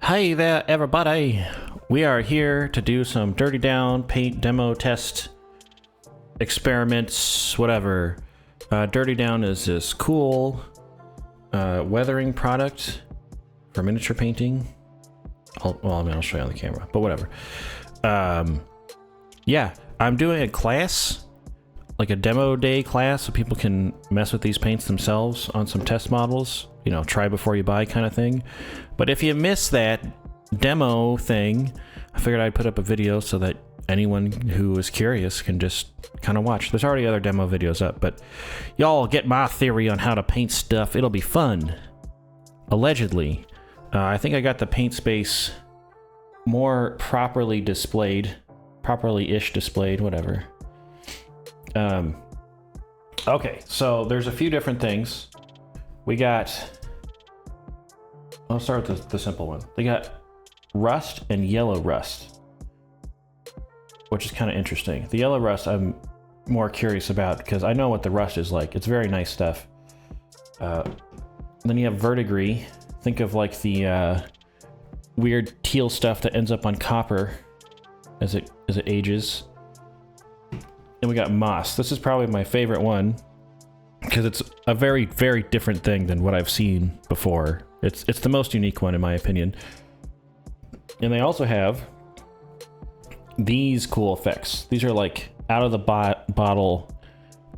Hey there, everybody. We are here to do some Dirty Down paint demo test experiments, whatever. Dirty Down is this cool weathering product for miniature painting. I'll show you on the camera, but whatever. Yeah, I'm doing a class, like a demo day class, so people can mess with these paints themselves on some test models. You know, try before you buy kind of thing. But if you miss that demo thing, I figured I'd put up a video so that anyone who is curious can just kind of watch. There's already other demo videos up, but y'all get my theory on how to paint stuff. It'll be fun. Allegedly. I think I got the paint space more properly displayed. Properly-ish displayed, whatever. Okay, so there's a few different things. We got... I'll start with the simple one. They got rust and yellow rust, which is kind of interesting. The yellow rust I'm more curious about because I know what the rust is like. It's very nice stuff. Then you have verdigris. Think of like the weird teal stuff that ends up on copper as it ages. And we got moss. This is probably my favorite one because it's a very, very different thing than what I've seen before. It's the most unique one in my opinion. And they also have these cool effects. These are like out of the bottle,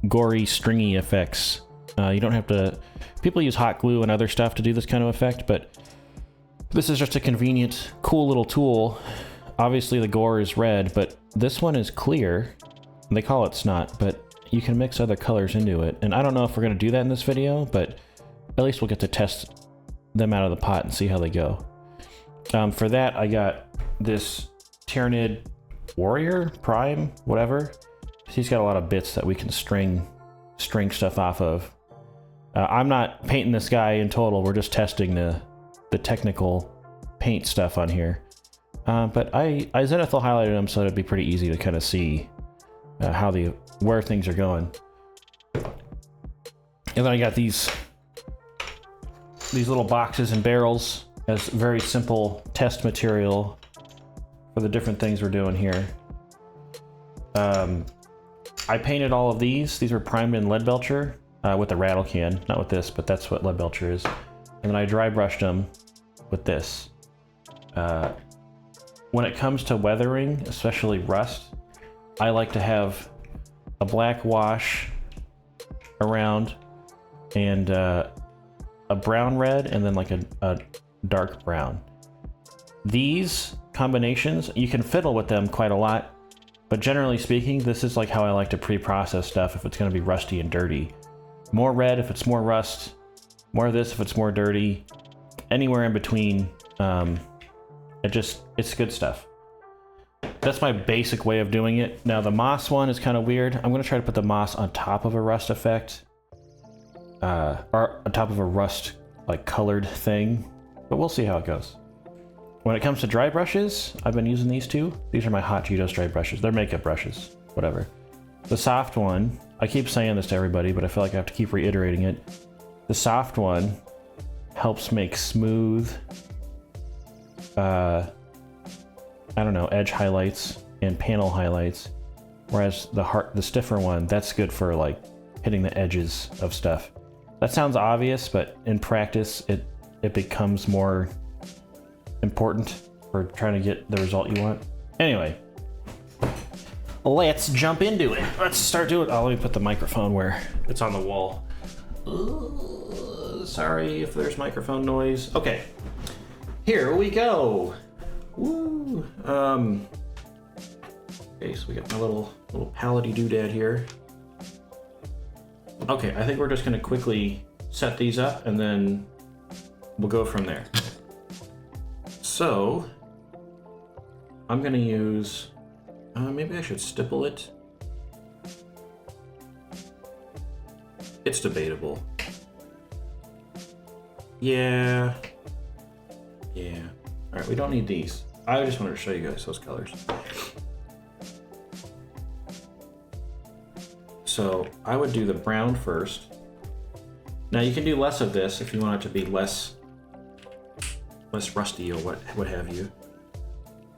gory, stringy effects. You don't have to... People use hot glue and other stuff to do this kind of effect, but this is just a convenient, cool little tool. Obviously the gore is red, but this one is clear. They call it snot, but you can mix other colors into it. And I don't know if we're going to do that in this video, but at least we'll get to test them out of the pot and see how they go. For that, I got this Tyrannid Warrior Prime, whatever. He's got a lot of bits that we can string stuff off of. I'm not painting this guy in total. We're just testing the technical paint stuff on here. But I zenithal highlighted them so it'd be pretty easy to kind of see where things are going. And then I got these little boxes and barrels as very simple test material for the different things we're doing here. I painted all of these. These are primed in lead belcher with a rattle can, not with this, but that's what lead belcher is. And then I dry brushed them with this. When it comes to weathering, especially rust, I like to have a black wash around and a brown red and then like a dark brown. These combinations, you can fiddle with them quite a lot, but generally speaking, this is like how I like to pre-process stuff if it's going to be rusty and dirty. More red if it's more rust, more of this if it's more dirty, anywhere in between. It's good stuff. That's my basic way of doing it. Now the moss one is kind of weird. I'm going to try to put the moss on top of a rust effect. Or on top of a rust like colored thing, but we'll see how it goes. When it comes to dry brushes, I've been using these two. These are my Hot Cheetos dry brushes. They're makeup brushes, whatever. The soft one, I keep saying this to everybody, but I feel like I have to keep reiterating it. The soft one helps make smooth, I don't know, edge highlights and panel highlights. Whereas the stiffer one, that's good for like hitting the edges of stuff. That sounds obvious, but in practice, it becomes more important for trying to get the result you want. Anyway, let's jump into it. Let's start doing it. Oh, let me put the microphone where it's on the wall. Sorry if there's microphone noise. Okay, here we go. Woo. Okay, so we got my little palette-y doodad here. Okay, I think we're just gonna quickly set these up and then we'll go from there. So, I'm gonna use, maybe I should stipple it. It's debatable. Yeah. All right, we don't need these. I just wanted to show you guys those colors. So I would do the brown first. Now you can do less of this if you want it to be less less rusty or what have you.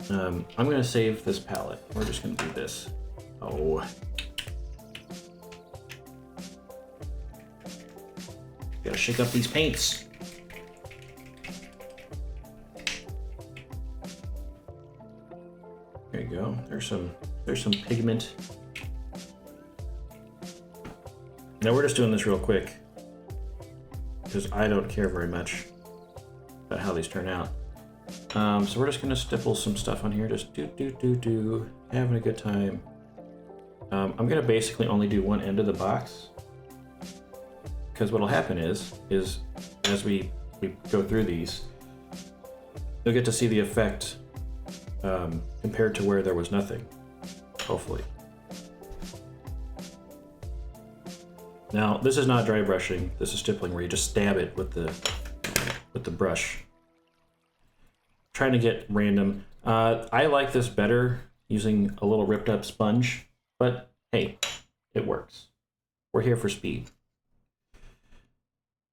I'm gonna save this palette. We're just gonna do this. Oh. Gotta shake up these paints. There you go. There's some pigment. Now we're just doing this real quick because I don't care very much about how these turn out. So we're just gonna stipple some stuff on here, just having a good time. I'm gonna basically only do one end of the box because what'll happen is as we go through these, you'll get to see the effect compared to where there was nothing, hopefully. Now, this is not dry brushing, this is stippling where you just stab it with the brush. Trying to get random. I like this better using a little ripped up sponge, but hey, it works. We're here for speed.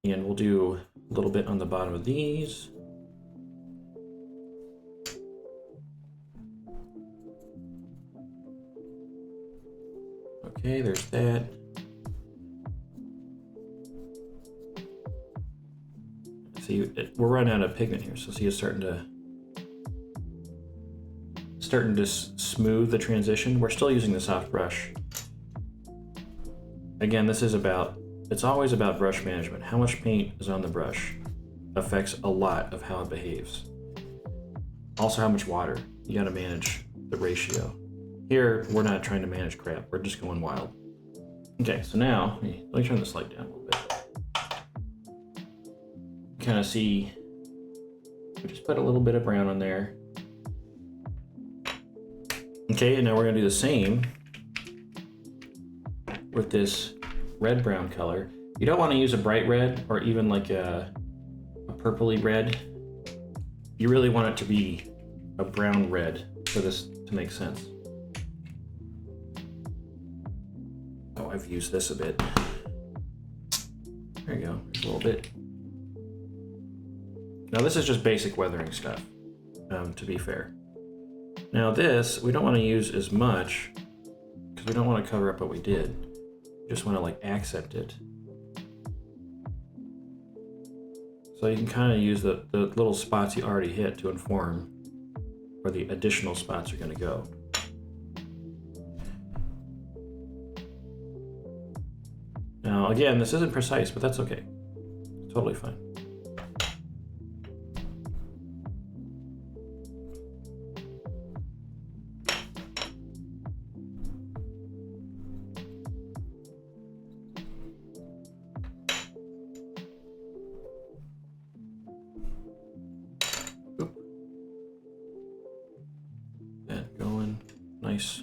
And we'll do a little bit on the bottom of these. Okay, there's that. See, we're running out of pigment here, so see it's starting to smooth the transition. We're still using the soft brush. Again, it's always about brush management. How much paint is on the brush affects a lot of how it behaves. Also how much water. You gotta manage the ratio. Here, we're not trying to manage crap. We're just going wild. Okay, so now, let me turn this light down a little bit. Kind of see, we just put a little bit of brown on there. Okay, and now we're gonna do the same with this red-brown color. You don't want to use a bright red or even like a purpley red. You really want it to be a brown red for this to make sense. Oh, I've used this a bit. There you go, just a little bit. Now this is just basic weathering stuff, to be fair. Now this, we don't want to use as much because we don't want to cover up what we did. We just want to like accent it. So you can kind of use the little spots you already hit to inform where the additional spots are going to go. Now again, this isn't precise, but that's okay. Totally fine. Nice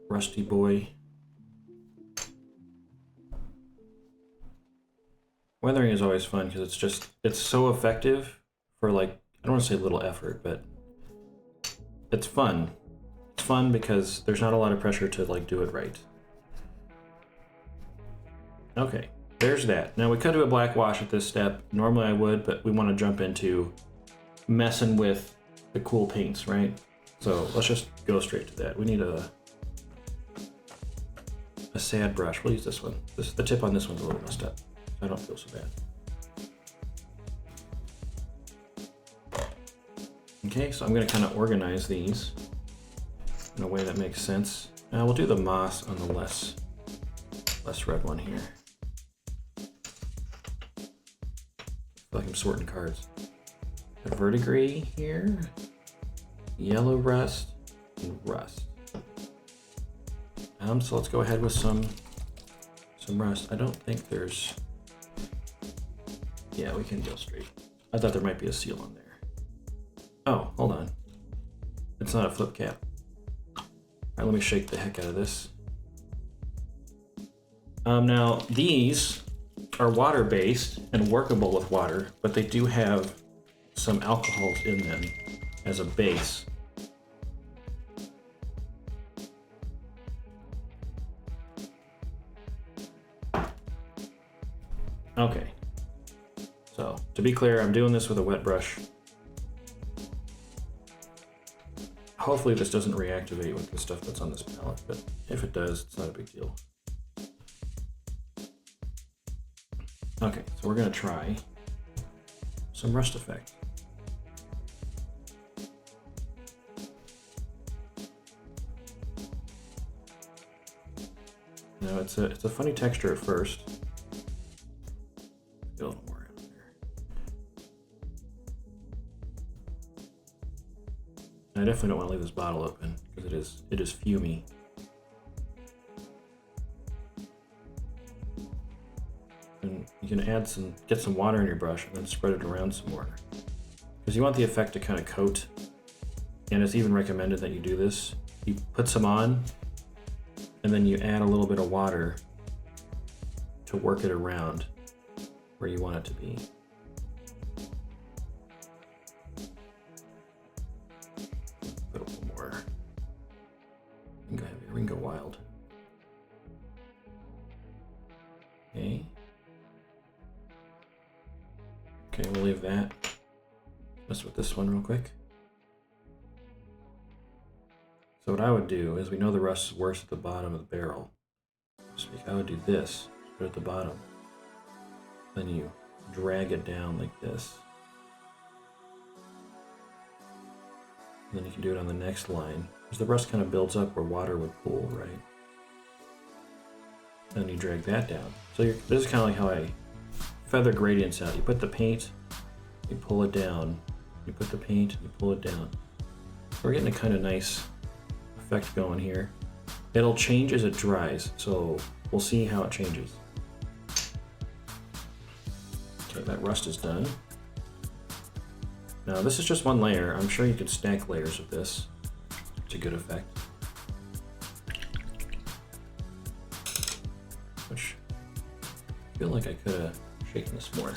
rusty boy. Weathering is always fun because it's so effective for like, I don't want to say little effort, but it's fun. It's fun because there's not a lot of pressure to like do it right. Okay, there's that. Now we could do a black wash at this step. Normally I would, but we want to jump into messing with the cool paints, right? So let's just go straight to that. We need a sad brush. We'll use this one. The tip on this one's a little messed up. I don't feel so bad. Okay, so I'm going to kind of organize these in a way that makes sense. Now we'll do the moss on the less red one here. I feel like I'm sorting cards. A verdigris here. Yellow rust and rust. So let's go ahead with some rust. I don't think there's. Yeah, we can go straight. I thought there might be a seal on there. Oh, hold on. It's not a flip cap. All right, let me shake the heck out of this. Now these are water-based and workable with water, but they do have some alcohols in them as a base. Okay, so To be clear, I'm doing this with a wet brush. Hopefully this doesn't reactivate with the stuff that's on this palette, but if it does, it's not a big deal. Okay, so we're gonna try some rust effect. Now it's a funny texture at first. Get a little more in there. I definitely don't want to leave this bottle open because it is fumy. And you can get some water in your brush and then spread it around some more. Because you want the effect to kind of coat, and it's even recommended that you do this. You put some on, and then you add a little bit of water to work it around where you want it to be. Put a little more. We can go wild. Okay. Okay, we'll leave that. Mess with this one real quick. So what I would do is, we know the rust is worse at the bottom of the barrel. I would do this, put it at the bottom. Then you drag it down like this. And then you can do it on the next line. Because the rust kind of builds up where water would pool, right? And then you drag that down. So this is kind of like how I feather gradients out. You put the paint, you pull it down. You put the paint, you pull it down. We're getting a kind of nice effect going here. It'll change as it dries, so we'll see how it changes. Okay, that rust is done. Now this is just one layer. I'm sure you could stack layers of this. It's a good effect. Which I feel like I could have shaken this more.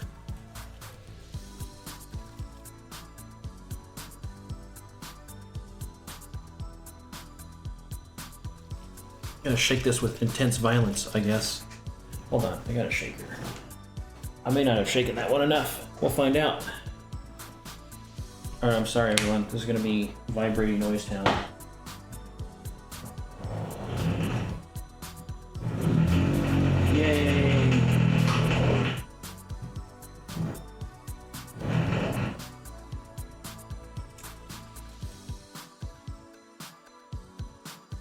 Gonna shake this with intense violence, I guess. Hold on, I got a shaker. I may not have shaken that one enough. We'll find out. Alright, I'm sorry everyone. This is gonna be vibrating noise town. Yay!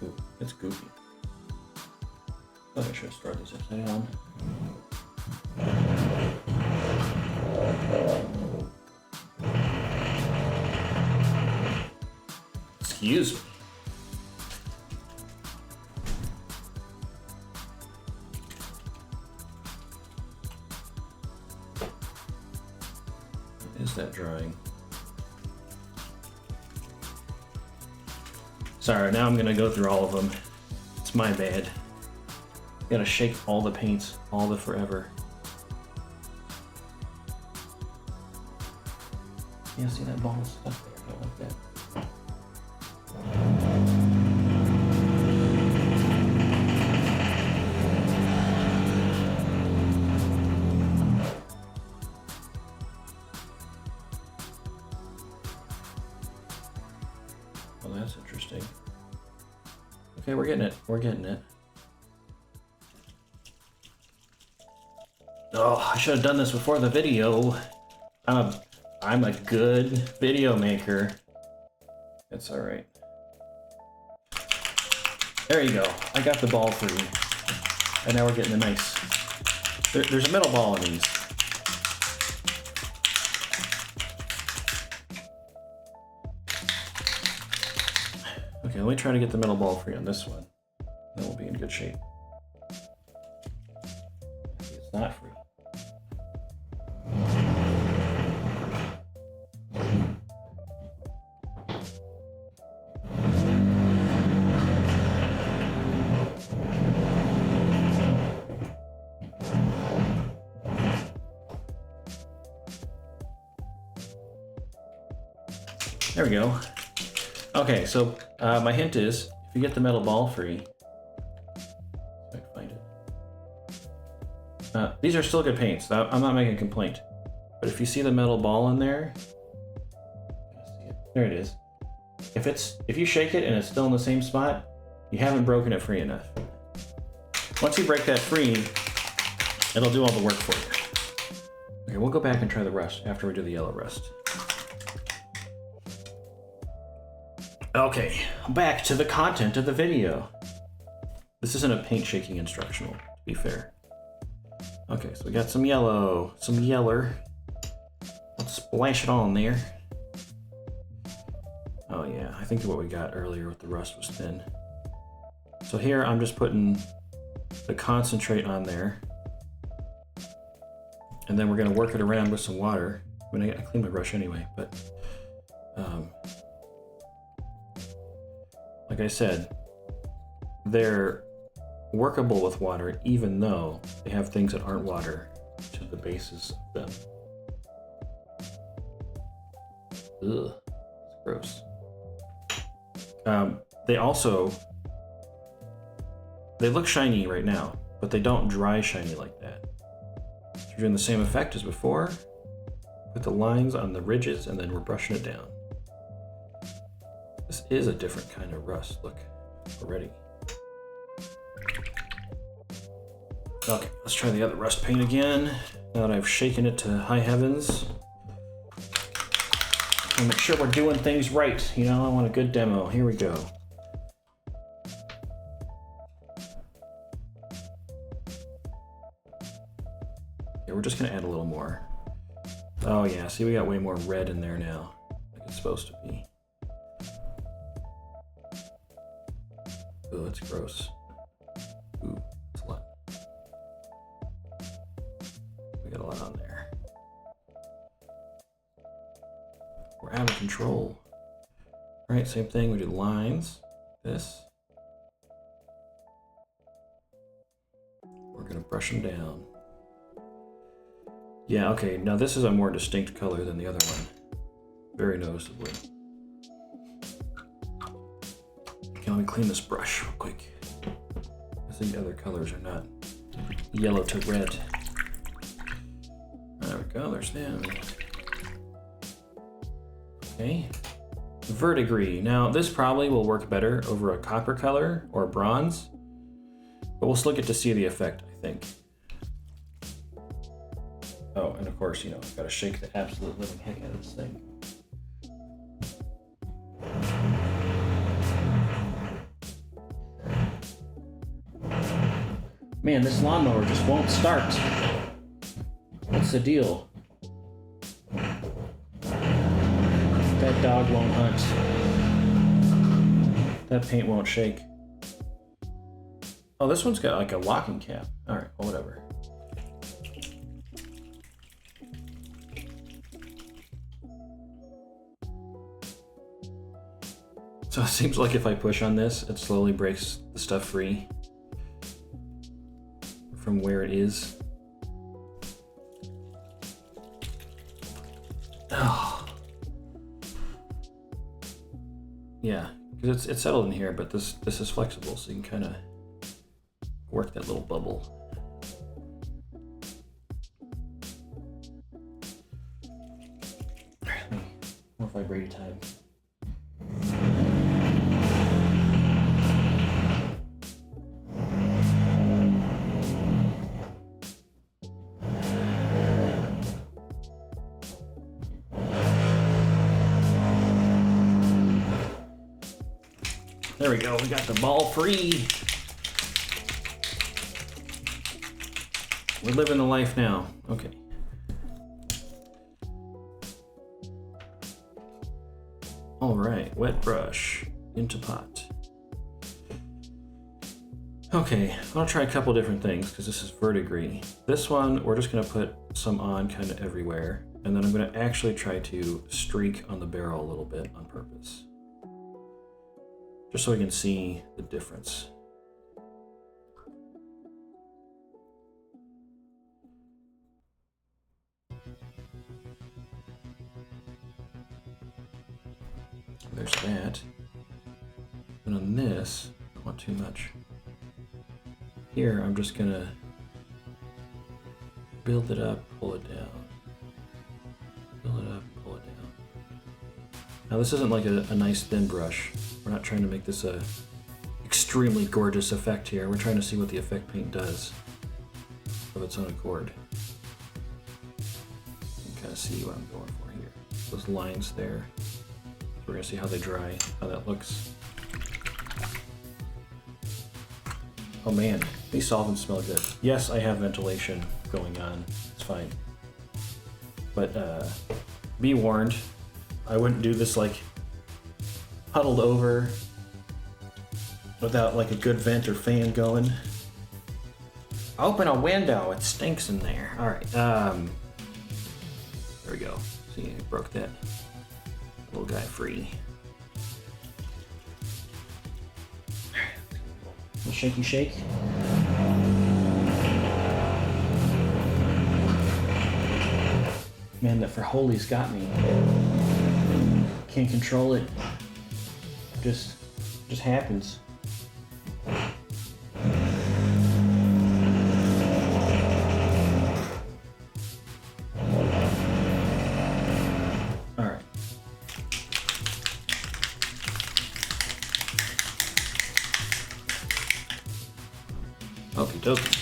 Ooh, it's goofy. I thought I should have started this upside down. Excuse me. Is that drying? Sorry, now I'm gonna go through all of them. It's my bad. Gotta shake all the paints, all the forever. Yeah, see that ball of stuff there? I don't like that. Well, that's interesting. Okay, we're getting it. We're getting it. Oh, I should have done this before the video. I'm a good video maker. It's all right. There you go. I got the ball for you. And now we're getting the nice. There's a middle ball in these. Okay, let me try to get the middle ball for you on this one. Then we'll be in good shape. It's not free. There we go. Okay, so my hint is, if you get the metal ball free, if I can find it. These are still good paints. I'm not making a complaint. But if you see the metal ball in there, there it is. If you shake it and it's still in the same spot, you haven't broken it free enough. Once you break that free, it'll do all the work for you. Okay, we'll go back and try the rust after we do the yellow rust. Okay, back to the content of the video. This isn't a paint shaking instructional, to be fair. Okay, so we got some yellow, some yeller. Let's splash it on there. Oh yeah, I think what we got earlier with the rust was thin. So here I'm just putting the concentrate on there. And then we're gonna work it around with some water. I mean, I cleaned my brush anyway, but like I said, they're workable with water even though they have things that aren't water to the bases of them. Ugh, it's gross. They look shiny right now, but they don't dry shiny like that. So you're doing the same effect as before, with the lines on the ridges, and then we're brushing it down. This is a different kind of rust, look, already. Okay, let's try the other rust paint again, now that I've shaken it to high heavens. And make sure we're doing things right, you know, I want a good demo. Here we go. Yeah, we're just gonna add a little more. Oh yeah, see, we got way more red in there now, like it's supposed to be. Oh, it's gross. Ooh, that's a lot. We got a lot on there. We're out of control. All right, same thing, we do lines, this. We're gonna brush them down. Yeah, okay, now this is a more distinct color than the other one. Very noticeably. Okay, let me clean this brush real quick. I think the other colors are not yellow to red. There we go, there's them. Okay. Verdigris. Now, this probably will work better over a copper color or a bronze, but we'll still get to see the effect, I think. Oh, and of course, you know, I've got to shake the absolute living heck out of this thing. Man, this lawnmower just won't start. What's the deal? That dog won't hunt. That paint won't shake. Oh, this one's got like a locking cap. All right, well, whatever. So it seems like if I push on this, it slowly breaks the stuff free from where it is. Oh. Yeah, because it's settled in here, but this is flexible, so you can kind of work that little bubble. All right, more vibrating time. There we go, we got the ball free. We're living the life now. Okay. All right, wet brush into pot. Okay, I'll try a couple different things because this is verdigris. This one, we're just gonna put some on kind of everywhere, and then I'm gonna actually try to streak on the barrel a little bit on purpose, just so we can see the difference. There's that. And on this, I don't want too much. Here, I'm just gonna build it up, pull it down. Now this isn't like a nice thin brush. We're not trying to make this a extremely gorgeous effect here. We're trying to see what the effect paint does of its own accord. You can kind of see what I'm going for here. Those lines there. We're gonna see how they dry, how that looks. Oh man, these solvents smell good. Yes, I have ventilation going on. It's fine. But be warned, I wouldn't do this like huddled over without like a good vent or fan going. Open a window, it stinks in there. All right, there we go. See, I broke that little guy free. A shaky shake. Man, that for Holy's got me. Can't control it. Just happens. All right. Okie dokie.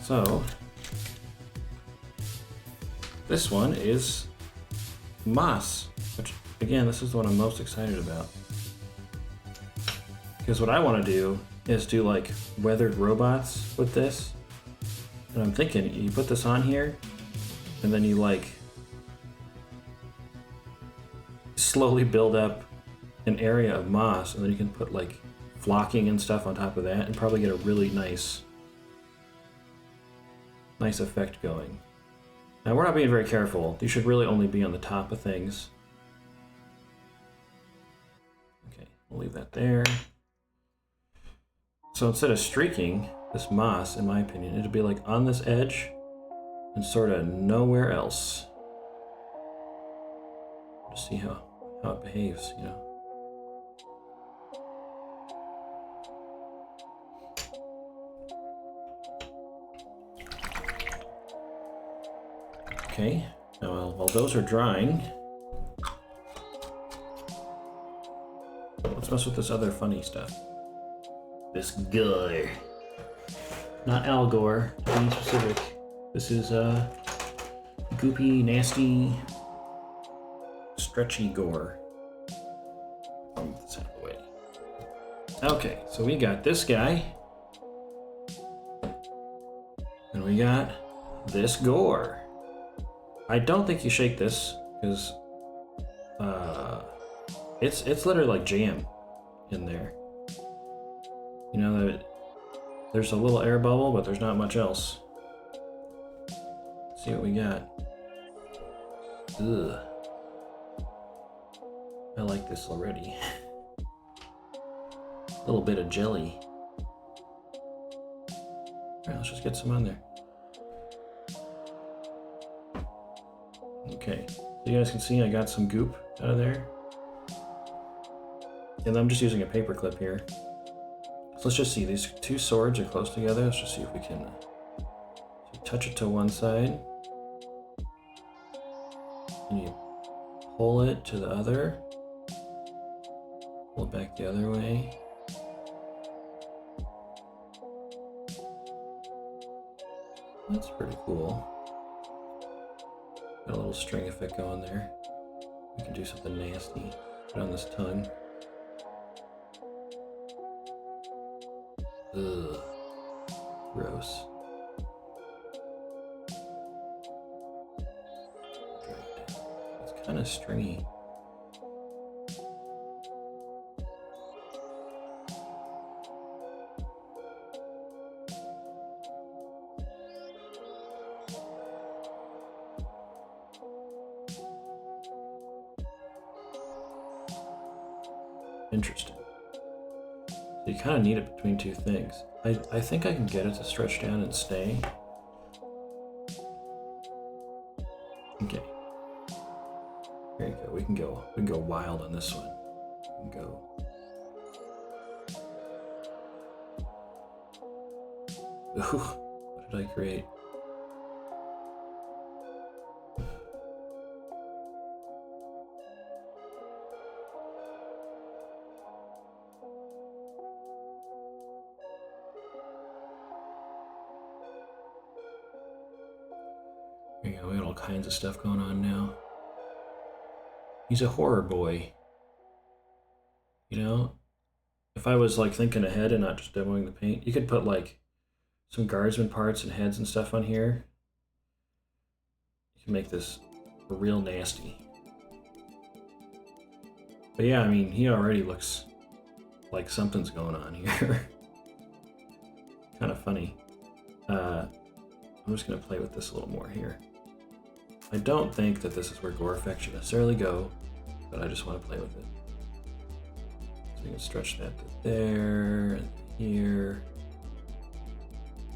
So, this one is moss, which again, this is the one I'm most excited about. Because what I want to do is do like weathered robots with this. And I'm thinking you put this on here and then you like slowly build up an area of moss, and then you can put like flocking and stuff on top of that and probably get a really nice effect going. Now we're not being very careful. These should really only be on the top of things. Okay, we'll leave that there. So instead of streaking this moss, in my opinion, it'd be like on this edge and sort of nowhere else. Just see how it behaves, you know. Okay, now while those are drying, let's mess with this other funny stuff. This GORE. Not Al Gore, to be specific. This is goopy, nasty, stretchy GORE. I'll move this out of the way. Okay, so we got this guy. And we got this GORE. I don't think you shake this, because it's literally like jam in there. You know, that there's a little air bubble, but there's not much else. Let's see what we got. Ugh. I like this already. A little bit of jelly. Alright, let's just get some on there. Okay, so you guys can see I got some goop out of there. And I'm just using a paper clip here. So let's just see, these two swords are close together. Let's just see if we can touch it to one side. And you pull it to the other. Pull it back the other way. That's pretty cool. Got a little string effect going there. We can do something nasty. Put on this tongue. Ugh. Gross. It's kind of stringy. Interesting. So you kind of need it between two things. I think I can get it to stretch down and stay. Okay. There you go. We can go wild on this one. We can go. Ooh, what did I create? Yeah, we got all kinds of stuff going on now. He's a horror boy. You know, if I was like thinking ahead and not just demoing the paint, you could put like some guardsman parts and heads and stuff on here. You can make this real nasty. But yeah, I mean, he already looks like something's going on here. Kind of funny. I'm just going to play with this a little more here. I don't think that this is where Gore Effect should necessarily go, but I just want to play with it. So we can stretch that to there, and here.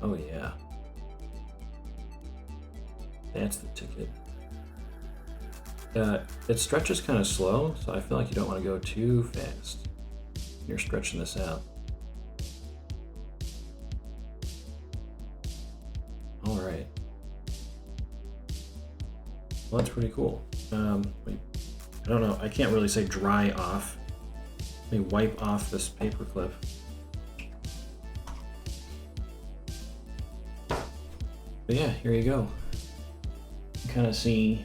Oh yeah. That's the ticket. It stretches kind of slow, so I feel like you don't want to go too fast. You're stretching this out. All right. Well, that's pretty cool. Wait, I don't know. I can't really say dry off. Let me wipe off this paper clip. But yeah, here you go. You kind of see.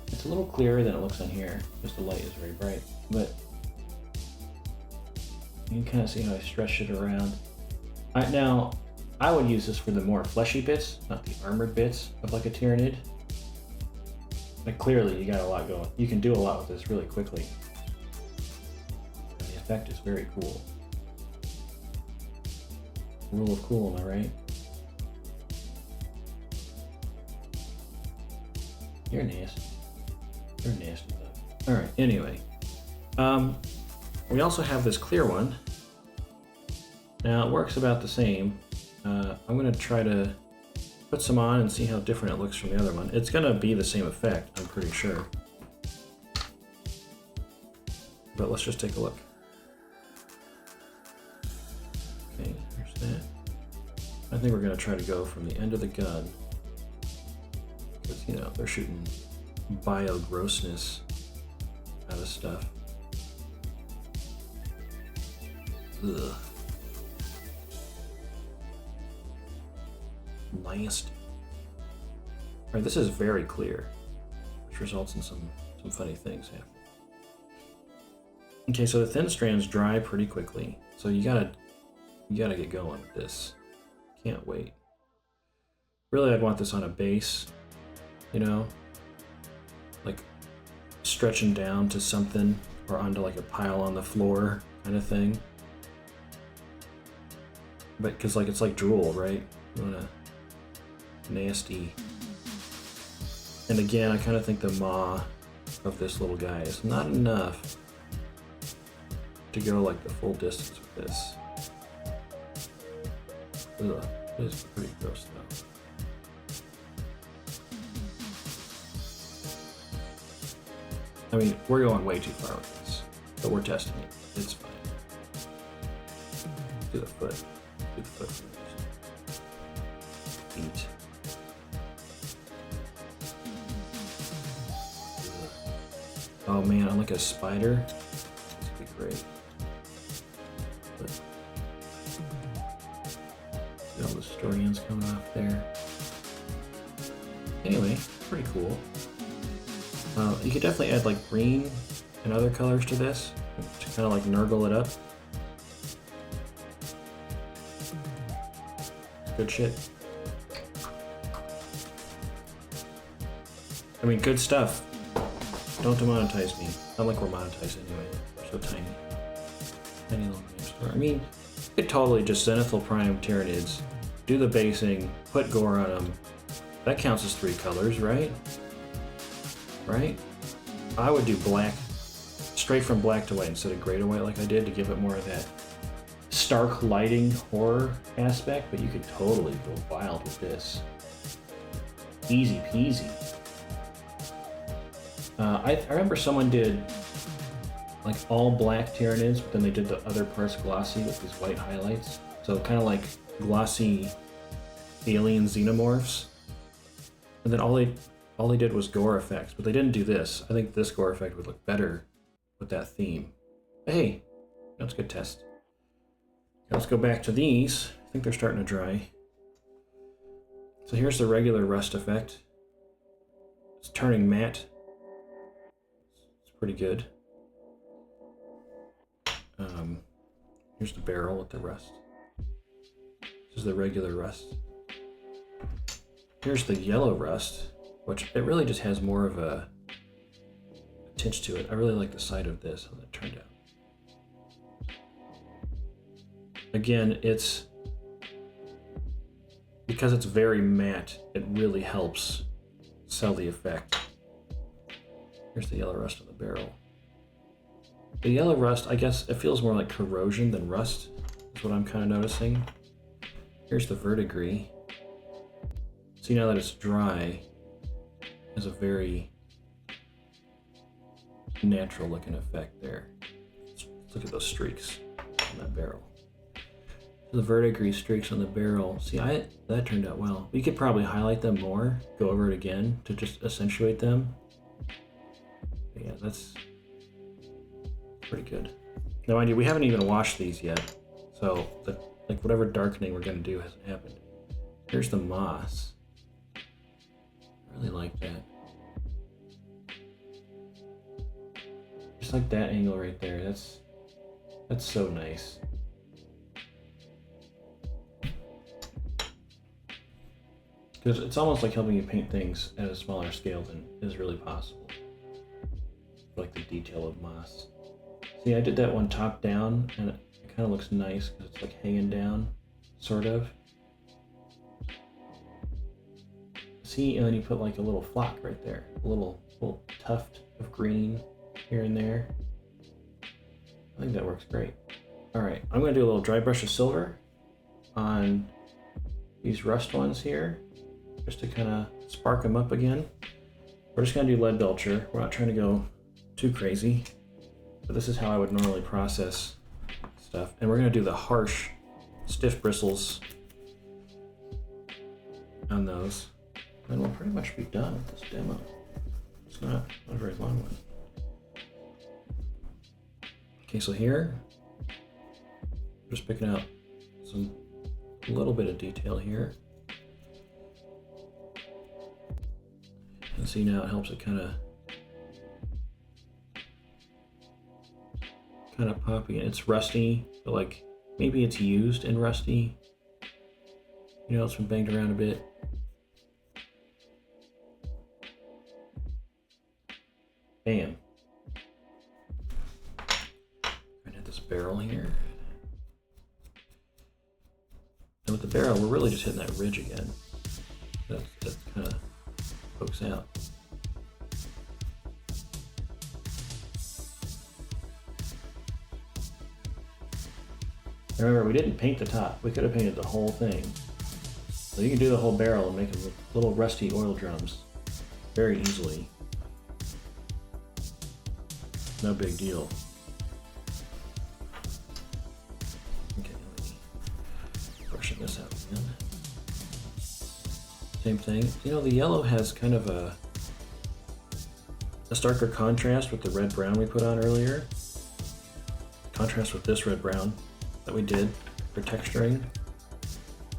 It's a little clearer than it looks on here, because the light is very bright. But you can kind of see how I stretched it around. Now, I would use this for the more fleshy bits, not the armored bits of like a Tyranid. But clearly, you got a lot going. You can do a lot with this really quickly. And the effect is very cool. Rule of cool, am I right? You're nasty. You're nasty, though. Alright, anyway. We also have this clear one. Now, it works about the same. I'm going to try to put some on and see how different it looks from the other one. It's going to be the same effect, I'm pretty sure. But let's just take a look. Okay, here's that. I think we're going to try to go from the end of the gun. Because, you know, they're shooting bio-grossness out of stuff. Ugh. Nasty. Alright, this is very clear, which results in some funny things happening. Okay, so the thin strands dry pretty quickly, so you gotta get going with this. Can't wait. Really, I'd want this on a base, you know, like stretching down to something or onto like a pile on the floor kind of thing. But because like it's like drool, right? You wanna nasty. And again, I kind of think the maw of this little guy is not enough to go like the full distance with this. Ugh, it is pretty gross though. I mean, we're going way too far with this, but we're testing it. It's fine. Do the foot. Do the foot first. Eat. Oh man, I'm like a spider. This would be great. But see all the historians coming off there. Anyway, pretty cool. You could definitely add like green and other colors to this to kind of like nurgle it up. Good shit. I mean, good stuff. Don't demonetize me. Not like we're monetized anyway. We're so tiny. Tiny little game store. I mean, you could totally just Zenithal Prime Tyranids, do the basing, put gore on them. That counts as 3 colors, right? Right? I would do black, straight from black to white instead of gray to white like I did to give it more of that stark lighting horror aspect, but you could totally go wild with this. Easy peasy. I remember someone did like all black Tyranids, but then they did the other parts glossy with these white highlights. So kind of like glossy alien xenomorphs. And then all they did was gore effects, but they didn't do this. I think this gore effect would look better with that theme. But hey, that's a good test. Okay, let's go back to these. I think they're starting to dry. So here's the regular rust effect. It's turning matte. It's pretty good. Here's the barrel with the rust. This is the regular rust. Here's the yellow rust, which it really just has more of a tinge to it. I really like the sight of this, how that turned out. Again, because it's very matte, it really helps sell the effect. Here's the yellow rust on the barrel. The yellow rust, I guess it feels more like corrosion than rust, is what I'm kind of noticing. Here's the verdigris. See, now that it's dry, it has a very natural looking effect there. Let's look at those streaks on that barrel. So the verdigris streaks on the barrel. See, that turned out well. We could probably highlight them more, go over it again to just accentuate them. But yeah, that's pretty good. Now, mind you, we haven't even washed these yet, so like whatever darkening we're going to do hasn't happened. Here's the moss. I really like that. Just like that angle right there. That's so nice. Because it's almost like helping you paint things at a smaller scale than is really possible. Like the detail of moss. See, I did that one top down, and it kind of looks nice because it's like hanging down, sort of. See, and then you put like a little flock right there, a little tuft of green here and there. I think that works great. All right, I'm gonna do a little dry brush of silver on these rust ones here, just to kind of spark them up again. We're just gonna do lead belcher. We're not trying to go too crazy, but this is how I would normally process stuff. And we're gonna do the harsh, stiff bristles on those. And we'll pretty much be done with this demo. It's not a very long one. Okay, so here, just picking out a little bit of detail here. And see, now it helps it kind of poppy. It's rusty, but like maybe it's used and rusty. You know, it's been banged around a bit. Bam. Right at this barrel here. And with the barrel, we're really just hitting that ridge again. That kind of pokes out. Remember, we didn't paint the top. We could have painted the whole thing. So you can do the whole barrel and make them little rusty oil drums very easily. No big deal. Okay, let me brushing this out again. Same thing. You know, the yellow has kind of a starker contrast with the red brown we put on earlier. Contrast with this red brown that we did for texturing.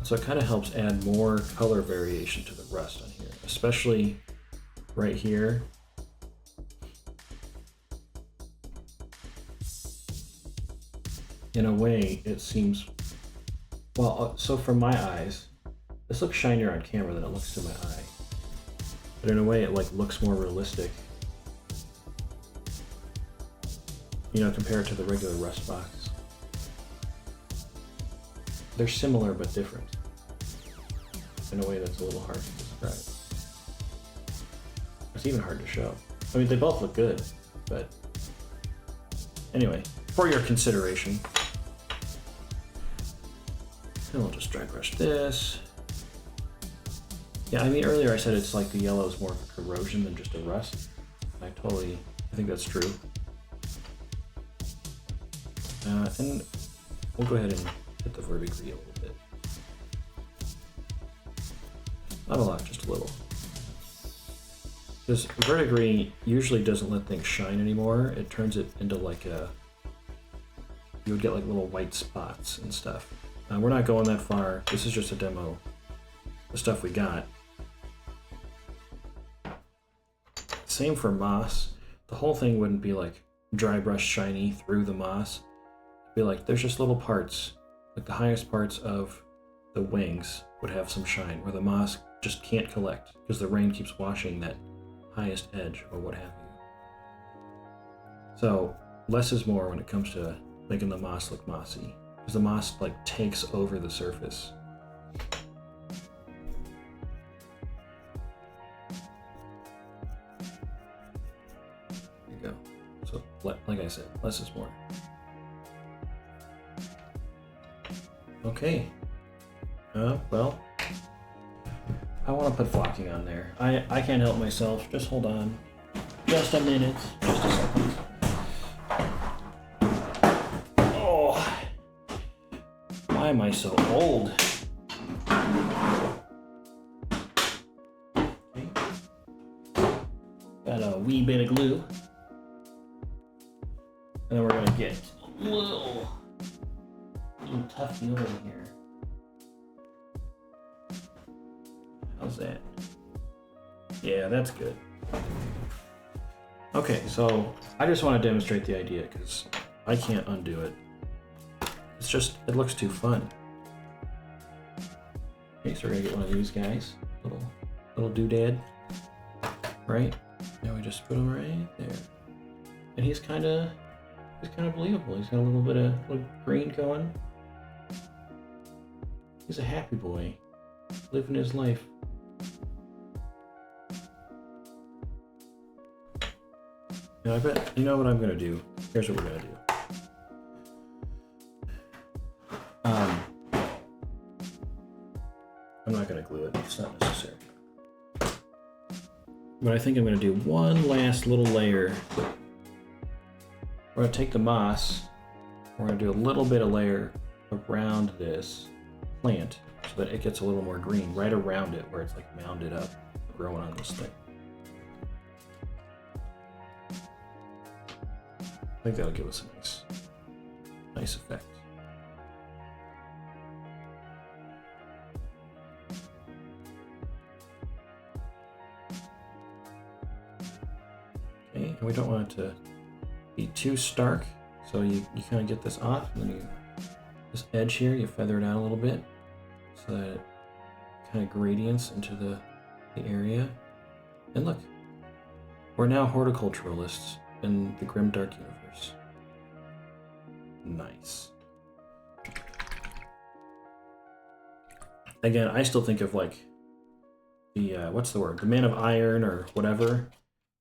So it kind of helps add more color variation to the rust on here, especially right here. In a way, it seems, well, so from my eyes, this looks shinier on camera than it looks to my eye. But in a way, it like looks more realistic. You know, compared to the regular rust box. They're similar but different. In a way that's a little hard to describe. It's even hard to show. I mean, they both look good, but anyway, for your consideration. And we'll just dry brush this. Yeah, I mean, earlier I said it's like the yellow is more of a corrosion than just a rust. I think that's true. And we'll go ahead and hit the verdigris a little bit. Not a lot, just a little. This verdigris usually doesn't let things shine anymore. It turns it into like you would get like little white spots and stuff. We're not going that far. This is just a demo the stuff we got. Same for moss. The whole thing wouldn't be like dry brush shiny through the moss. It'd be like there's just little parts, like the highest parts of the wings would have some shine, where the moss just can't collect because the rain keeps washing that highest edge or what have you. So less is more when it comes to making the moss look mossy, because the moss like takes over the surface. There you go. So like I said, less is more. Okay. Well, I want to put flocking on there. I can't help myself. Just hold on. Just a minute. Just a second. Oh, why am I so old? Okay. Got a wee bit of glue. And then we're gonna get a little tough deal over here. How's that? Yeah, that's good. Okay, so I just want to demonstrate the idea because I can't undo it. It's just, it looks too fun. Okay, so we're gonna get one of these guys, little doodad, right? Now we just put him right there, and he's kind of believable. He's got a little bit of green going. He's a happy boy, living his life. Now I bet, you know what I'm gonna do? Here's what we're gonna do. I'm not gonna glue it, it's not necessary. But I think I'm gonna do one last little layer. We're gonna take the moss, we're gonna do a little bit of layer around this plant so that it gets a little more green right around it where it's like mounded up, growing on this thing. I think that'll give us a nice effect. Okay, and we don't want it to be too stark, so you kind of get this off, and then this edge here, you feather it out a little bit so that it kind of gradients into the area. And look, we're now horticulturalists in the grimdark universe. Nice. Again, I still think of like the what's the word? The Man of Iron or whatever,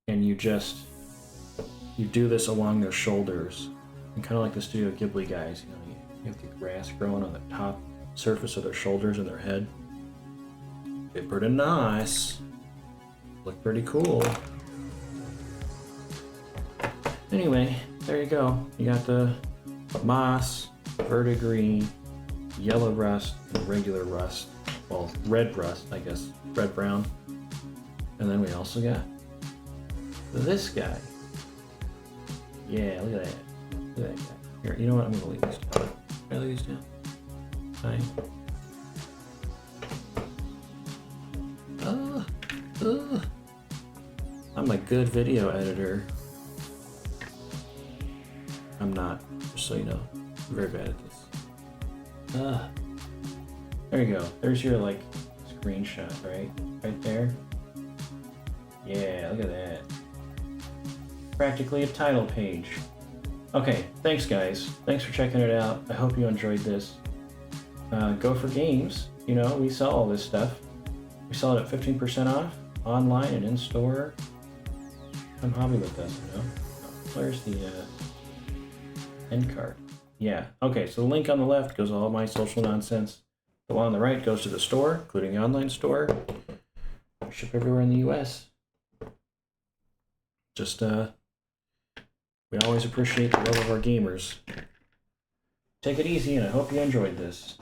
and you do this along their shoulders, and kind of like the Studio Ghibli guys. You know, you have the grass growing on the top surface of their shoulders and their head. It's pretty nice. Look pretty cool. Anyway, there you go. You got the moss, verdigris, yellow rust, and regular rust. Well, red rust, I guess. Red brown. And then we also got this guy. Yeah, look at that. Look at that guy. Here, you know what? I'm gonna leave these down. Can I leave these down? Fine. I'm a good video editor. I'm not, just so you know. I'm very bad at this. There you go. There's your like screenshot, right? Right there. Yeah, look at that. Practically a title page. Okay, thanks guys. Thanks for checking it out. I hope you enjoyed this. Go for games. You know, we sell all this stuff. We sell it at 15% off, online and in store. Come hobby with us, you know. Where's the end card? Yeah, okay, so the link on the left goes to all my social nonsense. The one on the right goes to the store, including the online store. We ship everywhere in the US. Just, we always appreciate the love of our gamers. Take it easy, and I hope you enjoyed this.